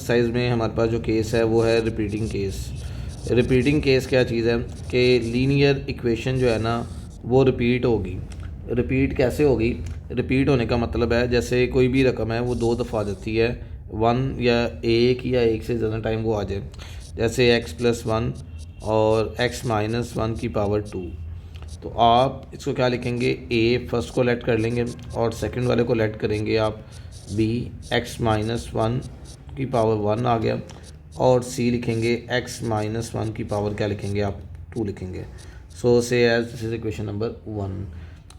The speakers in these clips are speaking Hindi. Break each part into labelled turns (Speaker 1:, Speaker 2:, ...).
Speaker 1: एक्सरसाइज में हमारे पास जो केस है वो है रिपीटिंग केस। रिपीटिंग केस क्या चीज़ है कि लीनियर इक्वेशन जो है ना वो रिपीट होगी। रिपीट कैसे होगी? रिपीट होने का मतलब है जैसे कोई भी रकम है वो दो दफ़ा आ जाती है, वन या एक से ज़्यादा टाइम वो आ जाए। जैसे x+1 और x-1 की पावर 2। तो आप इसको क्या लिखेंगे? a फर्स्ट को लेट कर लेंगे और सेकंड वाले को लेट करेंगे आप b, x-1 की पावर 1 आ गया, और c लिखेंगे x-1 की पावर क्या लिखेंगे आप? 2 लिखेंगे। So say as this is equation number 1।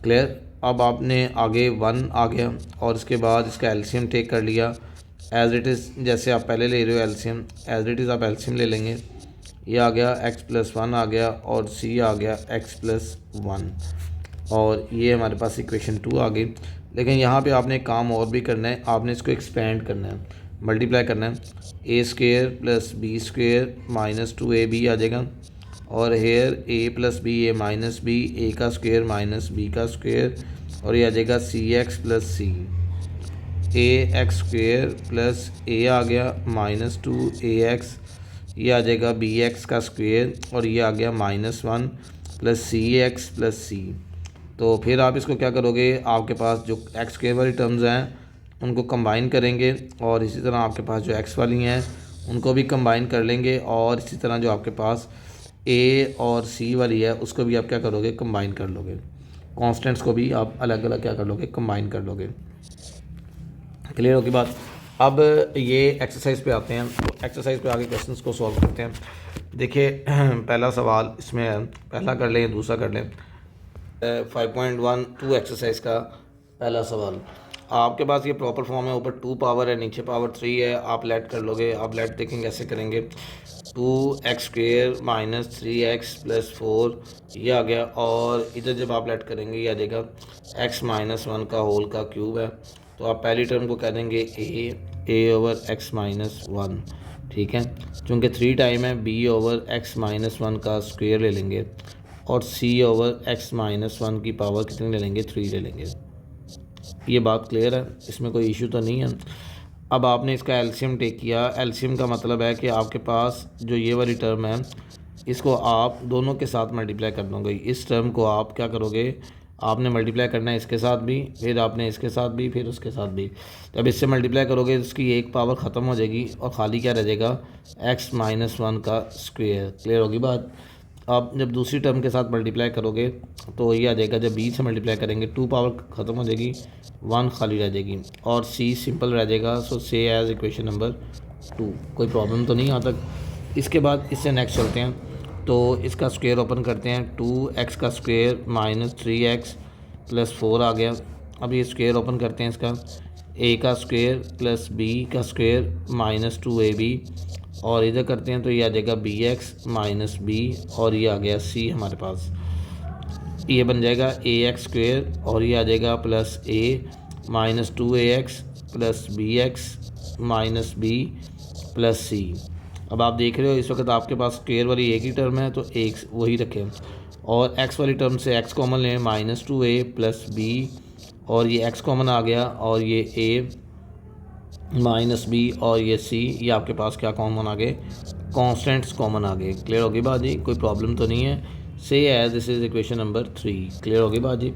Speaker 1: Clear? अब आपने आगे 1 आ गया और इसके बाद इसका एलसीएम टेक कर लिया एज इट इज़। जैसे आप पहले ले रहे हो एलसीएम, एज इट इज़ आप एलसीएम ले लेंगे। ये आ गया x+1 आ गया और c आ गया x+1, और ये हमारे पास इक्वेशन 2 आ गई। लेकिन यहाँ पे आपने काम और भी करना है, आपने इसको एक्सपेंड करना है, मल्टीप्लाई करना है। a² + b² - 2ab आ जाएगा, और हेयर a+b a-b² और ये आ जाएगा cx+c। ax² a आ गया -2ax, ये आ जाएगा bx² और ये आ गया -1 +cx+c। तो फिर आप इसको क्या करोगे? आपके पास जो x² वाली टर्म्स हैं उनको कंबाइन करेंगे, और इसी तरह आपके पास जो x वाली हैं उनको भी कंबाइन कर लेंगे, और इसी तरह जो आपके पास a और c वाली है उसको भी आप क्या करोगे? कंबाइन कर लोगे। कॉन्स्टेंट्स को भी आप अलग अलग क्या कर लोगे? कंबाइन कर लोगे। क्लियर होगी बात? अब ये एक्सरसाइज पे आते हैं, तो एक्सरसाइज पे आगे क्वेश्चंस को सॉल्व करते हैं। देखिए पहला सवाल इसमें है, पहला कर लें दूसरा कर लें। 5.12 एक्सरसाइज का पहला सवाल। आपके पास ये प्रॉपर फॉर्म है, ऊपर 2 पावर है, नीचे पावर 3 है। आप लेट कर लोगे। आप लेट देखेंगे कैसे करेंगे। 2x² - 3x + 4 ये आ गया, और इधर जब आप लेट करेंगे ये आ जाएगा x-1 का होल का क्यूब है। तो आप पहली टर्म को कह देंगे a/x-1, ठीक है। चूँकि 3 टाइम है, b/x-1 का स्क्वायर ले लेंगे, और c/x-1 की पावर कितनी ले लेंगे? 3 ले लेंगे। ये बात क्लियर है, इसमें कोई इशू तो नहीं है। अब आपने इसका एलसीएम टेक किया। एलसीएम का मतलब है कि आपके पास जो ये वाली टर्म है इसको आप दोनों के साथ मल्टीप्लाई कर दोगे। इस टर्म को आप क्या करोगे? आपने मल्टीप्लाई करना है इसके साथ भी, फिर आपने इसके साथ भी, फिर उसके साथ भी। जब इससे मल्टीप्लाई करोगे तो उसकी एक पावर ख़त्म हो जाएगी और खाली क्या रह जाएगा? x-1 का स्क्वायर। क्लियर होगी बात? अब जब दूसरी टर्म के साथ मल्टीप्लाई करोगे तो ये आ जाएगा, जब b से मल्टीप्लाई करेंगे 2 पावर ख़त्म हो जाएगी, 1 खाली रह जाएगी, और c सिंपल रह जाएगा। So say as equation number 2। कोई प्रॉब्लम तो नहीं आता। इसके बाद इससे नेक्स्ट चलते हैं, तो इसका स्क्वायर ओपन करते हैं। 2x का स्क्वायर -3x + 4 आ गया। अब ये स्क्वायर ओपन करते हैं इसका, a का स्क्वायर + b का स्क्वायर -2ab, और इधर करते हैं तो ये आ जाएगा bx - b, और ये आ गया c हमारे पास। ये बन जाएगा ax² और ये आ जाएगा +a -2ax + bx - b + c। अब आप देख रहे हो इस वक्त आपके पास स्क्वायर वाली एक ही टर्म है तो एक वही रखें, और x वाली टर्म से x कॉमन लें, -2a + b, और ये x कॉमन आ गया, और ये a -b और ये c, ये आपके पास क्या कॉमन आ गए? कॉन्स्टेंट्स कॉमन आ गए। क्लियर होगी बात जी? कोई प्रॉब्लम तो नहीं है। Say as this is equation number 3। Clear होगी बात जी?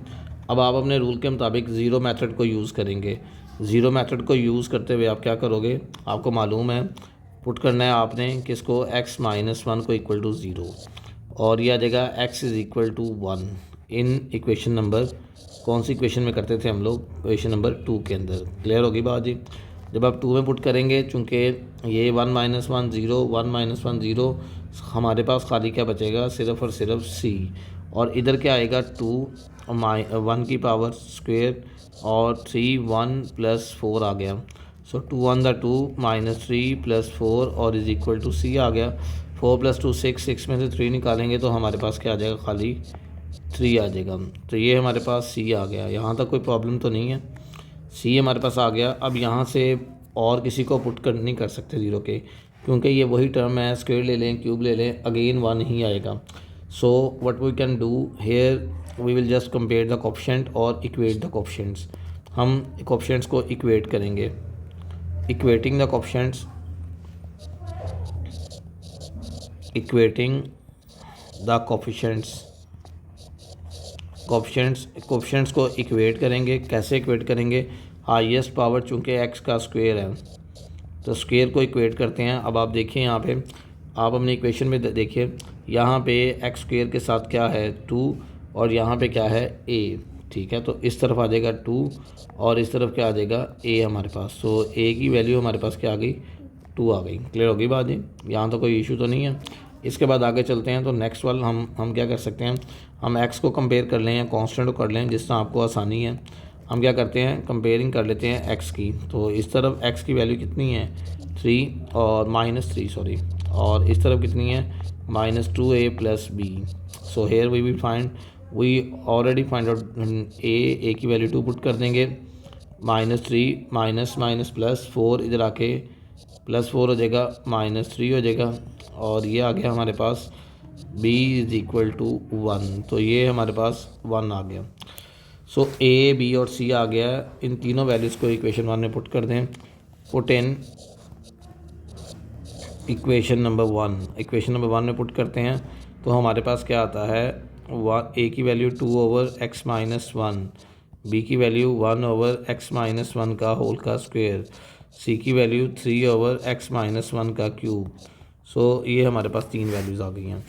Speaker 1: अब आप अपने रूल के मुताबिक ज़ीरो मेथड को यूज़ करेंगे। ज़ीरो मेथड को यूज़ करते हुए आप क्या करोगे? आपको मालूम है पुट करना है आपने किसको? x-1 को इक्वल टू 0, और यह आ जाएगा x = 1 इन इक्वेशन नंबर, कौन सी इक्वेशन में करते थे हम लोग? इक्वेशन नंबर 2 के अंदर। क्लियर होगी बात जी? जब आप 2 में पुट करेंगे, चूँकि ये 1 - 1 0, 1 - 1 0, हमारे पास खाली क्या बचेगा? सिर्फ़ और सिर्फ c, और इधर क्या आएगा? 2 1 की पावर स्क्वायर और 3 1 + 4 आ गया। सो 2 1 = 2 -3 + 4 और इज़ इक्वल टू c आ गया। 4 + 2 6, 6 में से 3 निकालेंगे तो हमारे पास क्या आ जाएगा? खाली 3 आ जाएगा। तो ये हमारे पास c आ गया। यहाँ तक कोई प्रॉब्लम तो नहीं है। c हमारे पास आ गया। अब यहाँ से और किसी को पुट कर नहीं कर सकते ज़ीरो के, क्योंकि ये वही टर्म है। स्क्वायर ले लें, क्यूब ले लें, अगेन 1 ही आएगा। So what we can do here, we will just compare the coefficient और इक्वेट द कोएफिशिएंट्स। हम कोएफिशिएंट्स को इक्वेट करेंगे। Equating the coefficients, equating the coefficients को इक्वेट करेंगे। कैसे इक्वेट करेंगे? हाईएस्ट पावर चूँकि एक्स का स्क्वायर है तो स्क्वायर को इक्वेट करते हैं। अब आप देखिए यहाँ पे, आप अपनी इक्वेशन में देखिए, यहाँ पे एक्स स्क्वायर के साथ क्या है 2 और यहाँ पे क्या है a, ठीक है। तो इस तरफ आ जाएगा 2 और इस तरफ क्या आ जाएगा a हमारे पास। तो a की वैल्यू हमारे पास क्या आ गई 2 आ गई। क्लियर होगी बात जी? यहाँ तो कोई इशू तो नहीं है। इसके बाद आगे चलते हैं। तो नेक्स्ट वाला हम क्या कर सकते हैं, हम x को कंपेयर कर लें या कांस्टेंट को कर लें, जिस तरह आपको आसानी है। हम क्या करते हैं, कंपेयरिंग कर लेते हैं x की। तो इस तरफ x की वैल्यू कितनी है 3 और -3 सॉरी, और इस तरफ कितनी है -2a + b। So here we already find out a की वैल्यू 2 पुट कर देंगे, -3 माइनस माइनस +4 इधर आके +4 हो जाएगा, -3 हो जाएगा, और ये आ गया हमारे पास b = 1। तो ये हमारे पास 1 आ गया। सो a b और c आ गया। इन तीनों वैल्यूज़ को इक्वेशन 1 में पुट कर दें। पुट इन इक्वेशन नंबर 1 में पुट करते हैं तो हमारे पास क्या आता है, a की वैल्यू 2/x-1, b की वैल्यू 1/x-1 का होल का स्क्वायर, c की वैल्यू 3/x-1 का क्यूब। सो ये हमारे पास 3 वैल्यूज़ आ गई हैं।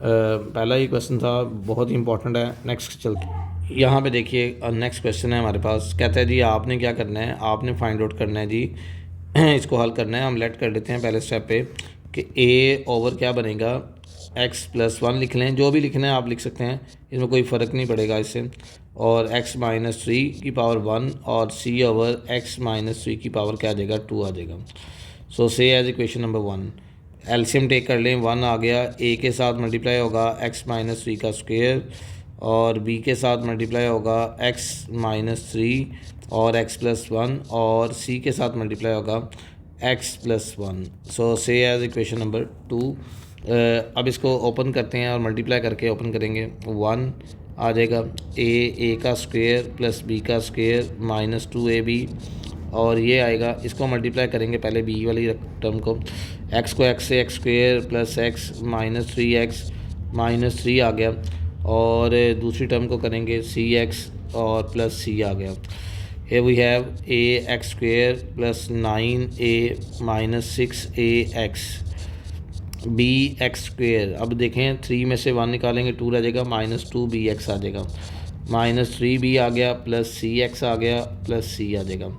Speaker 1: पहला ये क्वेश्चन था, बहुत ही इंपॉर्टेंट है। नेक्स्ट चलते हैं। यहाँ पे देखिए नेक्स्ट क्वेश्चन है हमारे पास। कहता है जी आपने क्या करना है, आपने फाइंड आउट करना है जी इसको हल करना है। हम लेट कर लेते हैं पहले स्टेप पे कि a ओवर क्या बनेगा x+1 लिख लें, जो भी लिखना है आप लिख सकते हैं, इसमें कोई फ़र्क नहीं पड़ेगा इससे, और x-3 की पावर 1 और c/x-3 की पावर क्या आ जाएगा 2 आ जाएगा। So say as equation number 1 LCM take कर लें, 1 आ गया, a के साथ मल्टीप्लाई होगा x-3 का स्क्वायर, और b के साथ मल्टीप्लाई होगा x-3 और x+1, और c के साथ मल्टीप्लाई होगा x+1। सो से एज इक्वेशन नंबर 2। अब इसको ओपन करते हैं और मल्टीप्लाई करके ओपन करेंगे, 1 आ जाएगा, a का स्क्वायर प्लस b का स्क्वायर -2ab, और ये आएगा, इसको मल्टीप्लाई करेंगे पहले b वाली टर्म को, x को x से x² प्लस x -3x -3 आ गया, और दूसरी टर्म को करेंगे cx और प्लस c आ गया। Here we have ax² plus 9a -6ax bx²। अब देखें 3 में से 1 निकालेंगे 2 रह जाएगा, -2bx आ जाएगा, -3b आ गया, प्लस cx आ गया, प्लस c आ जाएगा।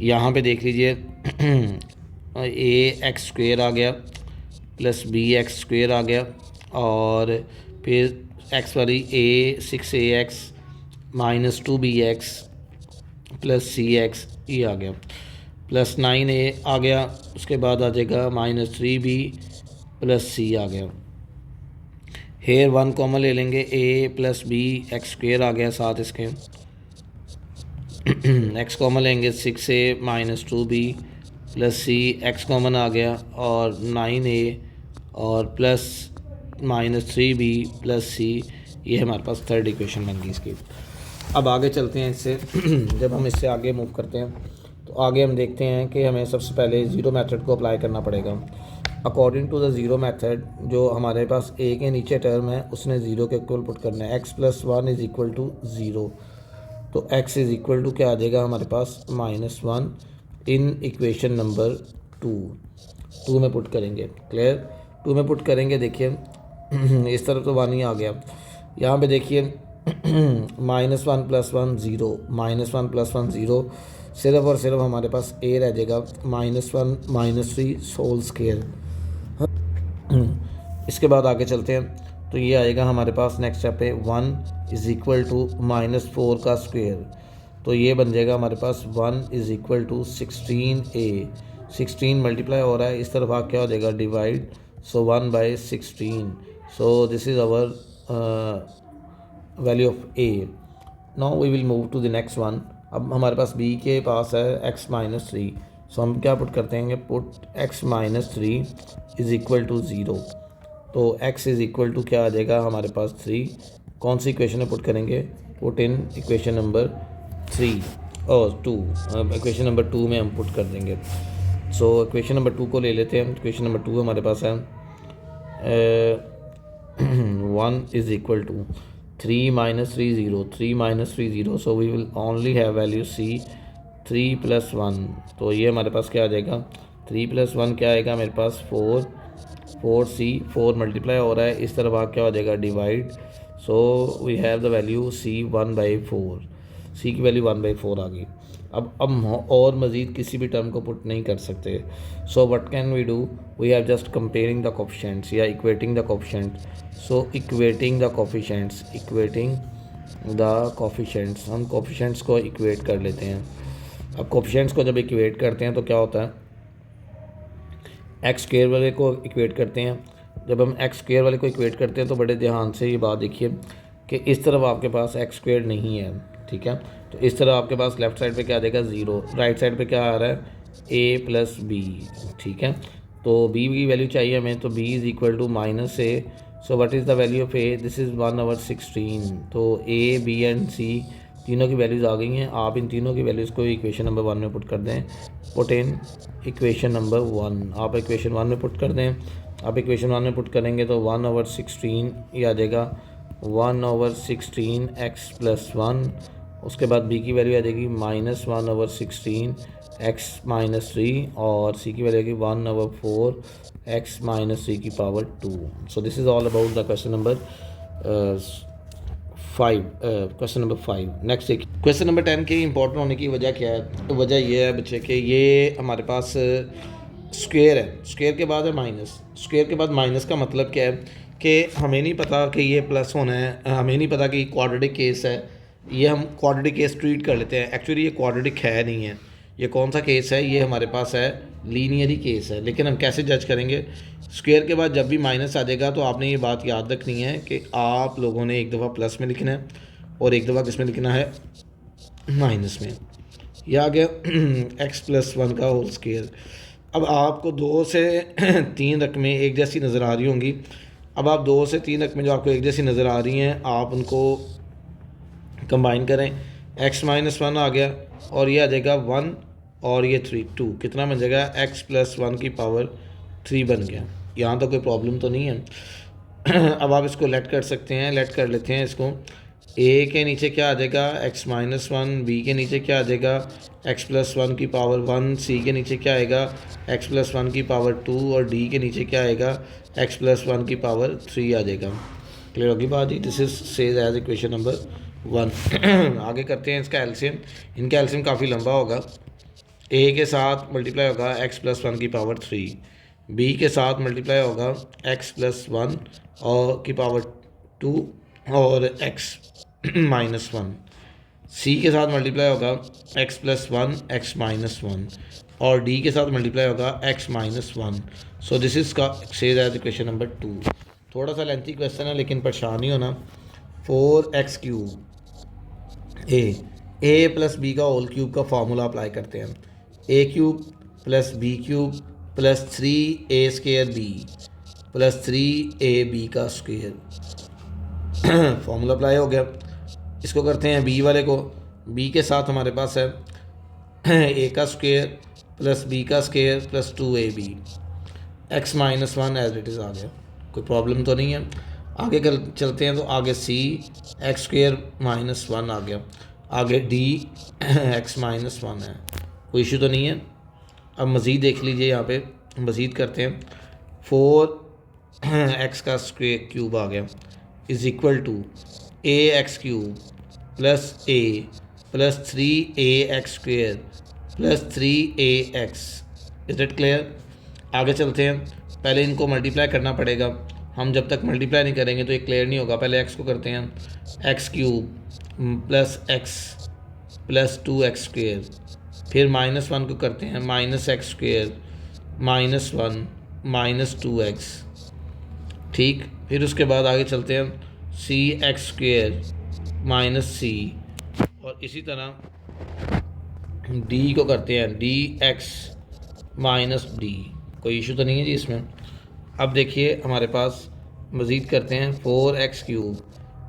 Speaker 1: यहाँ पे देख लीजिए ax² आ गया प्लस bx² आ गया, और फिर x वाली a6ax -2bx प्लस cx ये आ गया, प्लस 9a आ गया, उसके बाद आ जाएगा -3b प्लस c आ गया। हेयर 1 कॉमन ले लेंगे, a प्लस b x² आ गया साथ इसके x कॉमन लेंगे, 6a -2b plus c, x common आ गया, और 9a और प्लस -3b प्लस c, ये हमारे पास थर्ड इक्वेशन बन गई इसकी। अब आगे चलते हैं इससे जब हम इससे आगे मूव करते हैं तो आगे हम देखते हैं कि हमें सबसे पहले ज़ीरो मेथड को अप्लाई करना पड़ेगा। According to the zero method, जो हमारे पास a के नीचे टर्म है उसने ज़ीरो के इक्वल पुट करना है, x+1 = 0। तो x = क्या आ जाएगा हमारे पास -1 इन इक्वेशन नंबर 2 में पुट करेंगे। क्लियर? 2 में पुट करेंगे, देखिए इस तरफ तो 1 ही आ गया, यहाँ पे देखिए -1 + 1 0, -1 + 1 0, सिर्फ और सिर्फ हमारे पास a रह जाएगा, -1 -3 होल स्क्वायर। इसके बाद आगे चलते हैं तो ये आएगा हमारे पास नेक्स्ट स्टेप पे 1 = -4 का स्क्वायर। तो ये बन जाएगा हमारे पास 1 = 16a, 16 मल्टीप्लाई हो रहा है, इस तरफ क्या हो जाएगा divide, so 1/16। So this is our value of a। Now we will move to the next one. अब हमारे पास b के पास है x-3, सो हम क्या पुट करते हैं, पुट x-3 = 0। तो x क्या आ जाएगा हमारे पास 3, कौन सी इक्वेशन में पुट करेंगे, पुट इन इक्वेशन नंबर 3 और 2, इक्वेशन नंबर 2 में हम पुट कर देंगे। सो इक्वेशन नंबर 2 को ले लेते हैं। इक्वेशन नंबर 2 हमारे पास है 1 is equal to 3 minus 3 0, 3 minus 3 0, so we will only have value c 3 plus 1, तो ये हमारे पास क्या आ जाएगा 3 plus 1 क्या आएगा मेरे पास 4c 4 मल्टीप्लाई हो रहा है इस तरफ आ क्या हो जाएगा divide, so we have the value c 1/4, c की वैल्यू 1/4 आ गई। अब हम और मज़ीद किसी भी टर्म को पुट नहीं कर सकते, so what can we do, we are just comparing the coefficients या equating the coefficients, so equating the coefficients हम कोफिशिएंट्स को इक्वेट कर लेते हैं। अब कोफिशिएंट्स को जब इक्वेट करते हैं तो क्या होता है, एक्स स्क्वायर वाले को इक्वेट करते हैं, जब हम एक्स स्क्वायर वाले को इक्वेट करते हैं तो बड़े ध्यान से ये बात देखिए कि इस तरफ आपके पास एक्स स्क्वायर नहीं है, ठीक है, तो इस तरह आपके पास लेफ़्ट साइड पे क्या आ जाएगा 0, राइट साइड पे क्या आ रहा है a प्लस बी, ठीक है, तो b की वैल्यू चाहिए हमें, तो b is equal to minus a, so what is the value of a, this is 1/16, तो a b एंड c तीनों की वैल्यूज़ आ गई हैं। आप इन तीनों की वैल्यूज़ को इक्वेशन नंबर 1 में पुट कर दें, पुट इन इक्वेशन नंबर 1, आप इक्वेशन 1 में पुट कर दें। आप इक्वेशन 1 में पुट करेंगे तो 1/16 ये आ जाएगा 1/16 x प्लस 1, उसके बाद b की वैल्यू आ जाएगी -1/16 x माइनस 3 और c की वैल्यू आएगी 1/4 x माइनस 3 की power 2। So this is all about the question number 5। Next देखिए क्वेश्चन नंबर 10 के इंपॉर्टेंट होने की वजह क्या है, तो वजह ये है बच्चे कि ये हमारे पास स्क्वायर है, स्क्वायर के बाद है माइनस, स्क्वायर के बाद माइनस का मतलब क्या है कि हमें नहीं पता कि ये प्लस होना है, हमें नहीं पता कि क्वाड्रेटिक केस है, ये हम क्वाड्रेटिक केस ट्रीट कर लेते हैं, एक्चुअली ये क्वाड्रेटिक है नहीं है, ये कौन सा केस है, ये हमारे पास है लीनियरी केस है, लेकिन हम कैसे जज करेंगे, स्क्वायर के बाद जब भी माइनस आ जाएगा तो आपने ये बात याद रखनी है कि आप लोगों ने एक दफ़ा प्लस में लिखना है और एक दफ़ा किस में लिखना है माइनस में, यह आ गया x प्लस 1 का होल स्क्वायर। अब आपको 2 से 3 रकमें एक जैसी नज़र आ रही होंगी, अब आप 2 से 3 रकमें जो आपको एक जैसी नज़र आ रही हैं आप उनको कंबाइन करें, x माइनस 1 आ गया और ये आ जाएगा 1 और ये 2 कितना बन जाएगा x प्लस 1 की पावर 3 बन गया। यहाँ तो कोई प्रॉब्लम तो नहीं है। अब आप इसको लेट कर सकते हैं, लेट कर लेते हैं इसको, a के नीचे क्या आ जाएगा x माइनस 1, b के नीचे क्या आ जाएगा x प्लस 1 की पावर 1, c के नीचे क्या आएगा x प्लस 1 की पावर 2 और d के नीचे क्या आएगा x प्लस 1 की पावर 3 आ जाएगा। क्लियर होगी बात जी, this is says as equation number 1। आगे करते हैं इसका एलसीएम, इनका एलसीएम काफ़ी लंबा होगा, a के साथ मल्टीप्लाई होगा x प्लस 1 की पावर 3, b के साथ मल्टीप्लाई होगा x प्लस 1 और की पावर 2 और x माइनस 1, c के साथ मल्टीप्लाई होगा x प्लस 1 x माइनस 1 और d के साथ मल्टीप्लाई होगा x minus 1। So this is का सेज एज इक्वेशन नंबर 2। थोड़ा सा लेंथी क्वेश्चन है लेकिन परेशान नहीं होना। 4x cube a plus B का होल क्यूब का फार्मूला अप्लाई करते हैं, a cube plus B cube plus 3a square b plus 3ab का स्क्वायर फार्मूला अप्लाई हो गया। इसको करते हैं b वाले को, b के साथ हमारे पास है a का स्क्वायर प्लस b का square plus 2ab, x minus 1 as it is आ गया, कोई प्रॉब्लम तो नहीं है। आगे चलते हैं तो आगे c x स्क्वायर माइनस 1 आ गया, आगे d x माइनस 1 है, कोई इशू तो नहीं है। अब मज़ीद देख लीजिए, यहाँ पे मज़ीद करते हैं, 4x का स्क्वायर क्यूब आ गया is equal to ax cube plus a plus 3ax square plus 3ax। Is it clear? आगे चलते हैं, पहले इनको मल्टीप्लाई करना पड़ेगा, हम जब तक मल्टीप्लाई नहीं करेंगे तो ये क्लियर नहीं होगा। पहले x को करते हैं, x cube plus x plus 2x square, फिर माइनस 1 को करते हैं minus x square minus 1 minus 2x, ठीक। फिर उसके बाद आगे चलते हैं सी एक्स स्क्वायर माइनस सी, और इसी तरह डी को करते हैं डी एक्स माइनस डी, कोई इशू तो नहीं है जी इसमें। अब देखिए हमारे पास मज़ीद करते हैं 4x क्यूब,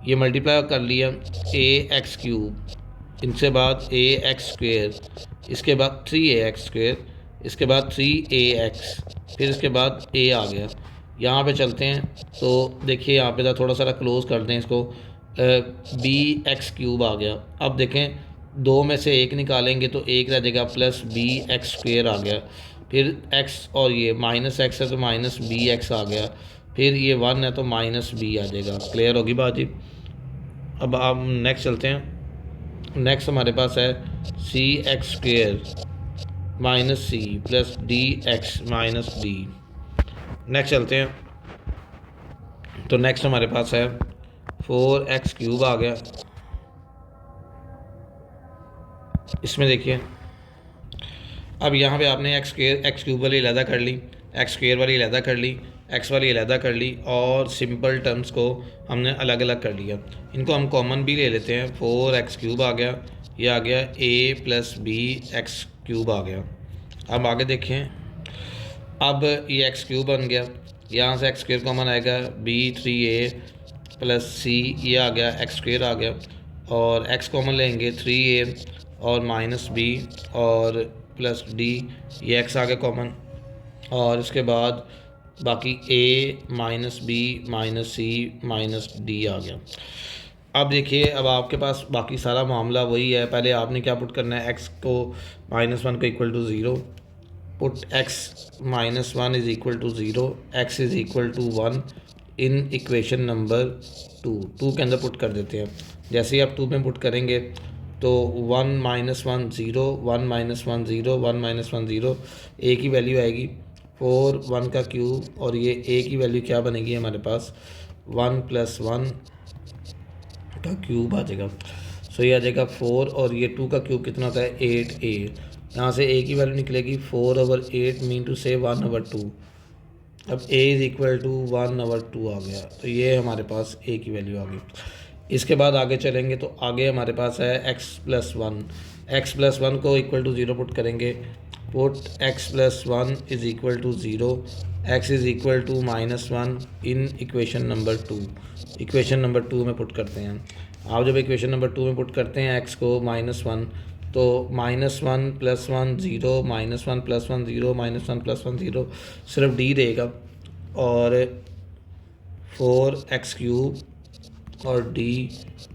Speaker 1: ये मल्टीप्लाई कर लिया ax क्यूब, इनसे बाद ax स्क्वायर, इसके बाद 3ax स्क्वायर, इसके बाद 3ax, फिर इसके बाद a आ गया, यहाँ पे चलते हैं तो देखिए यहाँ पे थोड़ा सा क्लोज कर दें इसको, बी एक्स क्यूब आ गया। अब देखें दो में से एक निकालेंगे तो एक रह जाएगा प्लस बी एक्स स्क्वेयर आ गया। फिर एक्स और ये माइनस एक्स है तो माइनस बी एक्स आ गया। फिर ये वन है तो माइनस बी आ जाएगा। क्लियर होगी बात जी। अब आप नेक्स्ट चलते हैं। नेक्स्ट हमारे पास है C X square minus C plus D X minus D. Next चलते हैं तो नेक्स्ट हमारे पास है 4x क्यूब आ गया। इसमें देखिए अब यहाँ पे आपने एक्स क्यूब वाली अलहदा कर ली, एक्स स्क्वेयर वाली अलहदा कर ली, एक्स वाली अलहदा कर ली और सिंपल टर्म्स को हमने अलग अलग कर लिया। इनको हम कॉमन भी ले लेते हैं। 4x क्यूब आ गया, ये आ गया a plus B X cube आ गया। अब आगे देखें, अब ये एक्स क्यूब बन गया, यहाँ से एक्स स्क्वेयर कॉमन आएगा, b3a प्लस सी, ये आ गया एक्स स्क्वेयर आ गया। और एक्स कॉमन लेंगे 3a और माइनस बी और प्लस डी, ये एक्स आ गया कॉमन। और इसके बाद बाकी a minus B minus C minus D आ गया। अब देखिए अब आपके पास बाकी सारा मामला वही है। पहले आपने क्या पुट करना है, x को -1 को equal to 0, put x -1 is equal to 0, x is equal to 1 in equation number 2 के अंदर पुट कर देते हैं। जैसे ही आप 2 में पुट करेंगे तो 1 -1 0, 1 -1 0, 1 -1 0, a की वैल्यू आएगी 4, 1 का क्यूब और ये a की वैल्यू क्या बनेगी हमारे पास 1 + 1 का क्यूब आ जाएगा। सो ये आ जाएगा 4 और ये 2 का क्यूब कितना होता है 8a। यहाँ से a की वैल्यू निकलेगी 4/8 मीन टू से 1/2। अब a इज़ इक्वल टू 1/2 आ गया, तो ये हमारे पास a की वैल्यू आ गई। इसके बाद आगे चलेंगे तो आगे हमारे पास है x + 1 को इक्वल टू 0 पुट करेंगे, put x + 1 is equal to 0, x is equal to -1 in equation number 2। Equation number 2 में पुट करते हैं। आप जब इक्वेशन नंबर 2 में पुट करते हैं x को -1 तो -1 + 1 0, -1 + 1 0, -1 + 1 0, सिर्फ d रहेगा और 4x क्यूब और d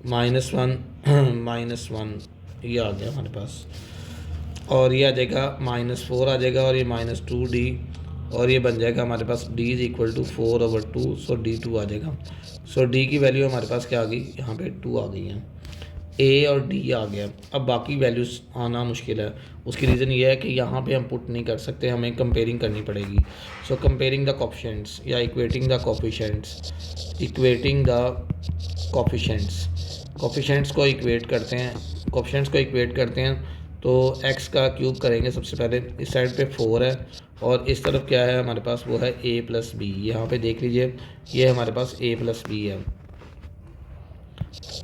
Speaker 1: -1 -1 ये आ गया हमारे पास। और ये आ जाएगा -4 आ जाएगा और ये -2d और ये बन जाएगा हमारे पास d is equal to 4/2। So d2 आ जाएगा। सो d की वैल्यू हमारे पास क्या आ गई, यहाँ पे 2 आ गई हैं। a और d आ गया। अब बाकी वैल्यूज़ आना मुश्किल है। उसकी रीज़न ये है कि यहाँ पे हम पुट नहीं कर सकते, हमें कंपेयरिंग करनी पड़ेगी। सो कंपेयरिंग द कोफिशिएंट्स या equating the coefficients, equating the coefficients को इक्वेट करते हैं। कोफिशिएंट्स को इक्वेट करते हैं तो x का क्यूब करेंगे सबसे पहले। इस साइड पे 4 है और इस तरफ क्या है हमारे पास, वो है a + b। यहाँ पे देख लीजिए ये हमारे पास a + b है,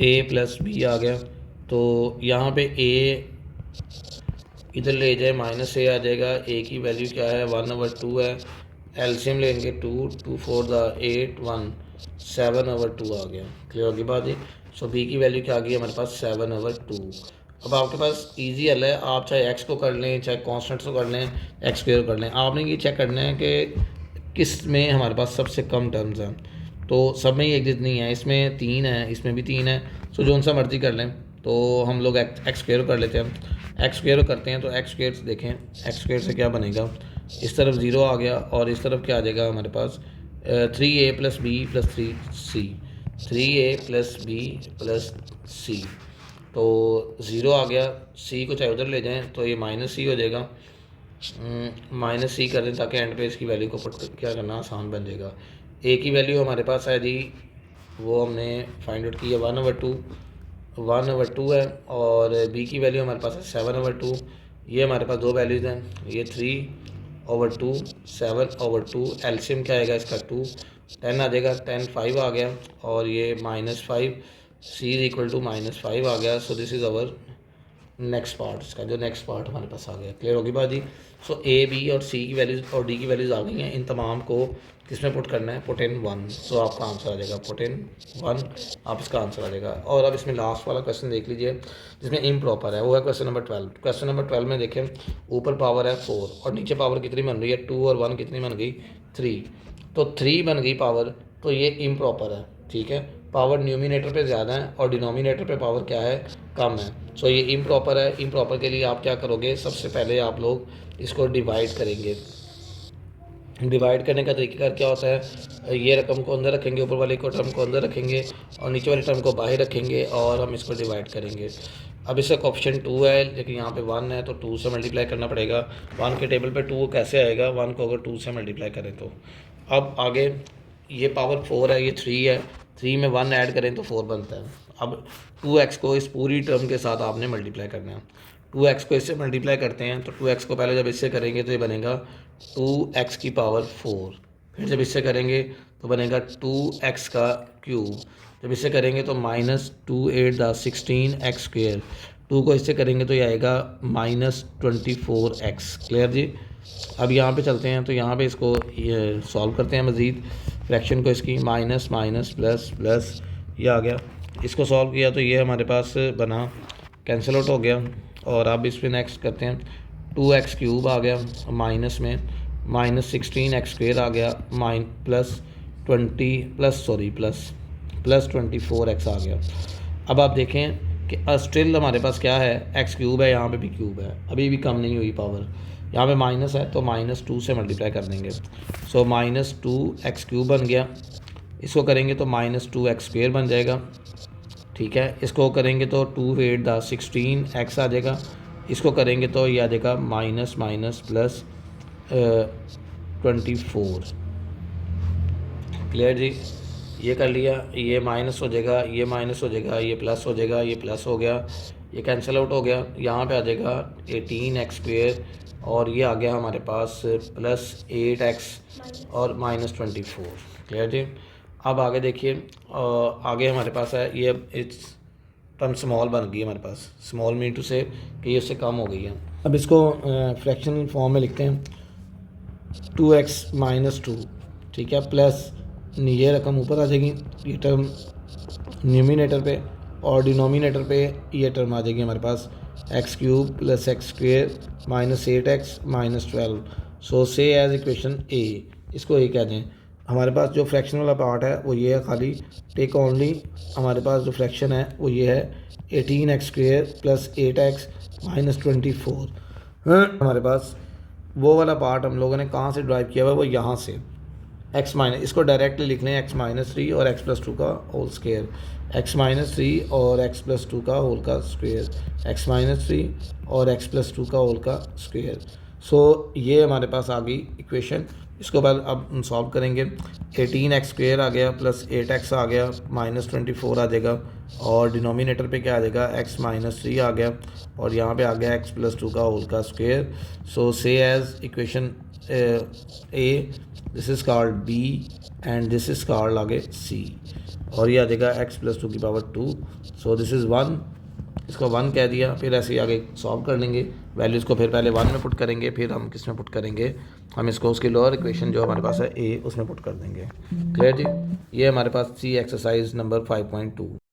Speaker 1: a + b आ गया। तो यहाँ पे a इधर ले जाए -a आ जाएगा। a की वैल्यू क्या है 1/2 है, एलसीएम लेंगे 2, 2 4 8 1 7/2 आ गया। क्लियर होगी बात है। सो b की वैल्यू क्या आ गई हमारे पास 7/2। अब आपके पास इजी हल है, आप चाहे x को कर लें चाहे कॉन्स्टेंट्स को कर लें, एक्स स्क्वायर कर लें। आपने ये चेक करना है कि किस में हमारे पास सबसे कम टर्म्स हैं। तो सब में ही एक जितनी है, इसमें 3 है, इसमें भी 3 है। सो जो सा मर्जी कर लें। तो हम लोग एक्स स्क्वायर कर लेते हैं। एक्स स्क्वायर करते हैं तो एक्स स्क्वायर देखें, एक्स स्क्वायर से क्या बनेगा, इस तरफ 0 आ गया और इस तरफ क्या आ जाएगा हमारे पास 3a + b + 3c, 3a + b + c। तो 0 आ गया, c को चाहे उधर ले जाएं तो ये -c हो जाएगा। -c कर दें ताकि एंड पे इसकी वैल्यू को पुट क्या करना आसान बन जाएगा। a की वैल्यू हमारे पास है जी, वो हमने फाइंड आउट की है 1/2 है और b की वैल्यू हमारे पास है 7/2। ये हमारे पास दो वैल्यूज़ हैं, ये 3/2 7/2। एलसीएम क्या आएगा इसका 2, 10 आ जाएगा, 10 5 आ गया और ये -5, c इज़ इक्वल टू -5 आ गया। सो this is our next part, इसका जो नेक्स्ट पार्ट हमारे पास आ गया। क्लियर होगी बात जी। सो a b और c की वैल्यूज़ और d की वैल्यूज़ आ गई हैं। इन तमाम को किसमें पुट करना है, पुट इन 1। सो आपका आंसर आ जाएगा पुट इन 1, आप इसका आंसर आ जाएगा। और अब इसमें लास्ट वाला क्वेश्चन देख लीजिए जिसमें इम्प्रॉपर है, वो है क्वेश्चन नंबर 12। क्वेश्चन नंबर 12 में देखें ऊपर पावर है 4 और नीचे पावर कितनी बन रही है 2 और 1 कितनी बन गई 3। तो 3 बन गई पावर, तो ये इम्प्रॉपर है, ठीक है। पावर न्यूमिनेटर पे ज़्यादा है और डिनोमिनेटर पे पावर क्या है, कम है। सो ये इम्प्रॉपर है। इम्प्रॉपर के लिए आप क्या करोगे, सबसे पहले आप लोग इसको डिवाइड करेंगे। डिवाइड करने का तरीका क्या होता है, ये रकम को अंदर रखेंगे, ऊपर वाले को टर्म को अंदर रखेंगे और नीचे वाली टर्म को बाहर रखेंगे और हम इसको डिवाइड करेंगे। अब इसका ऑप्शन 2 है, लेकिन यहाँ पे 1 है तो 2 से मल्टीप्लाई करना पड़ेगा। 1 के टेबल पे 2 कैसे आएगा, 1 को अगर 2 से मल्टीप्लाई करें तो। अब आगे ये पावर 4 है, ये 3 है, 3 में 1 ऐड करें तो 4 बनता है। अब 2x को इस पूरी टर्म के साथ आपने मल्टीप्लाई करना है। 2x को इससे मल्टीप्लाई करते हैं तो 2x को पहले जब इससे करेंगे तो ये बनेगा 2x की पावर 4। फिर जब इससे करेंगे तो बनेगा 2x का क्यूब। जब इससे करेंगे तो -2 8 × 16 x²। 2 को इससे करेंगे तो ये आएगा -24x। क्लियर जी। अब यहाँ पे चलते हैं तो यहाँ पे इसको ये सॉल्व करते हैं मज़ीद फ्रैक्शन को, इसकी माइनस माइनस प्लस प्लस ये आ गया। इसको सॉल्व किया तो ये हमारे पास बना, कैंसिल आउट हो गया। और अब इस पर नेक्स्ट करते हैं, 2x³ आ गया माइनस में, -16x² आ गया, प्लस 24x आ गया। अब आप देखें कि स्टिल हमारे पास क्या है, x³ है, यहाँ पे भी क्यूब है, अभी भी कम नहीं हुई पावर। यहाँ पे माइनस है तो -2 से मल्टीप्लाई कर देंगे। सो -2x³ बन गया। इसको करेंगे तो -2x² बन जाएगा, ठीक है। इसको करेंगे तो 2 8 × 16x आ जाएगा। इसको करेंगे तो ये आ जाएगा माइनस माइनस प्लस 24। क्लियर जी। ये कर लिया, ये माइनस हो जाएगा, ये माइनस हो जाएगा, ये प्लस हो जाएगा, ये प्लस हो गया, ये कैंसिल आउट हो गया। यहाँ पे आ जाएगा 18x² और ये आ गया हमारे पास प्लस 8x और -24। क्लियर जी। अब आगे देखिए, आगे हमारे पास है ये इट्स टर्म स्मॉल बन गई हमारे पास। स्मॉल मीन टू से कि ये उससे कम हो गई है। अब इसको फ्रैक्शनल फॉर्म में लिखते हैं, 2x - 2, ठीक है, प्लस ये रकम ऊपर आ जाएगी, ये टर्म न्यूमिनेटर पे, और डिनोमिनेटर पे ये टर्म आ जाएगी हमारे पास x³ + x² -8x -12। सो से एज इक्वेशन ए, इसको ए कह दें। हमारे पास जो फ्रैक्शन वाला पार्ट है वो ये है, खाली टेक ओनली। हमारे पास जो फ्रैक्शन है वो ये है 18x² + 8x -24। हमारे पास वो वाला पार्ट हम लोगों ने कहाँ से ड्राइव किया हुआ है, वो यहाँ से x माइनस, इसको डायरेक्टली लिख लें x - 3 और x + 2 का होल स्क्वायर, x - 3 और x + 2 का होल का स्क्वायर, x - 3 और x + 2 का होल का स्क्वायर। सो ये हमारे पास आ गई इक्वेशन। इसको बाद अब हम सॉल्व करेंगे। 18x² आ गया प्लस 8x आ गया, -24 आ जाएगा, और डिनोमिनेटर पे क्या आ जाएगा, x - 3 आ गया, और यहाँ पे आ गया x + 2 का होल का square. So say as equation A, this is called B and this is called आगे सी, और ये आ जाएगा x + 2 की पावर 2। सो दिस इज़ 1, इसको 1 कह दिया। फिर ऐसे ही आगे सॉल्व कर लेंगे, वैल्यूज़ को फिर पहले 1 में पुट करेंगे, फिर हम किस में पुट करेंगे, हम इसको उसकी लोअर इक्वेशन जो हमारे पास है ए, उसमें पुट कर देंगे। क्लियर जी। ये हमारे पास सी एक्सरसाइज नंबर 5.2।